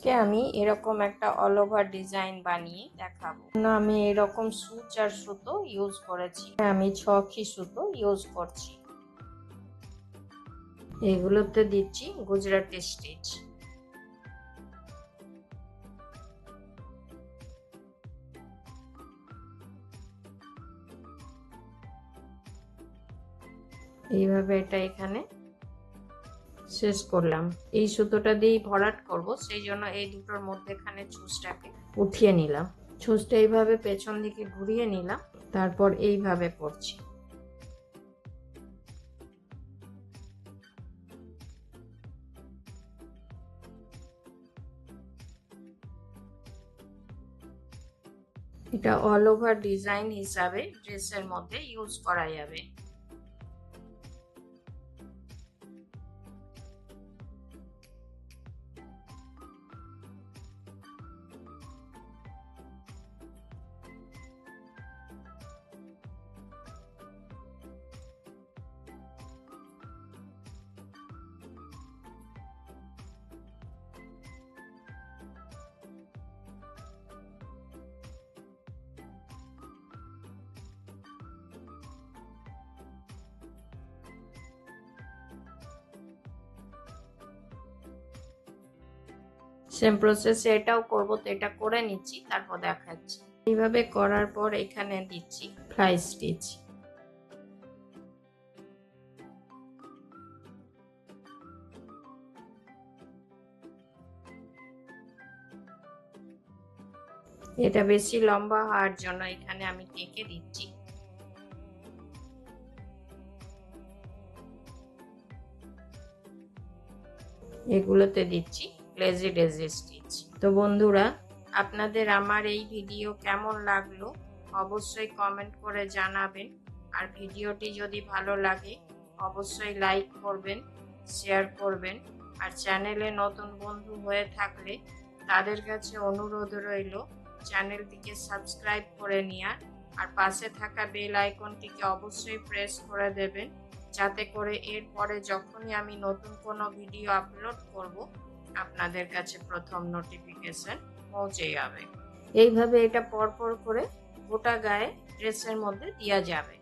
আমি এরকম একটা অল ওভার ডিজাইন বানিয়ে দেখাবো। আমি এরকম সুচ আর সুতো ইউজ করেছি। আমি 6 সুতো ইউজ করছি। এগুলোতে দিচ্ছি গুজরাটি স্টিচ। এইভাবে এটা এখানে শেষ করলাম। এই সুতোটা দিয়েই ভরাট করব, সেই জন্য এই দুটোর মধ্যেখানে ছুঁচটাকে উঠিয়ে নিলাম। ছুঁচটা এইভাবে পেছন দিকে ঘুরিয়ে নিলাম, তারপর এইভাবে করছি। এটা অল ওভার ডিজাইন হিসাবে ড্রেসের মধ্যে ইউজ করা যাবে। সেম প্রসেসে এটাও করব, তো এটা করে নিচ্ছি, তারপর দেখাচ্ছি। এইভাবে করার পর এখানে দিচ্ছি ফ্লাই স্টিচ। এটা বেশি লম্বা হওয়ার জন্য এখানে আমি কেটে দিচ্ছি। এগুলোতে দিচ্ছি লেজি ডেজি স্টিচ। তো বন্ধুরা, আপনাদের আমার এই ভিডিও কেমন লাগলো অবশ্যই কমেন্ট করে জানাবেন। আর ভিডিওটি যদি ভালো লাগে অবশ্যই লাইক করবেন, শেয়ার করবেন। আর চ্যানেলে নতুন বন্ধু হয়ে থাকলে তাদের কাছে অনুরোধ রইল চ্যানেলটিকে সাবস্ক্রাইব করে নেওয়ার। আর পাশে থাকা বেল আইকনটিকে অবশ্যই প্রেস করে দেবেন, যাতে করে এরপরে যখনই আমি নতুন কোনো ভিডিও আপলোড করব আপনাদের কাছে প্রথম নোটিফিকেশন পৌঁছে যাবে। এইভাবে এটা পরপর করে গোটা গায়ে ড্রেসের মধ্যে দেওয়া যাবে।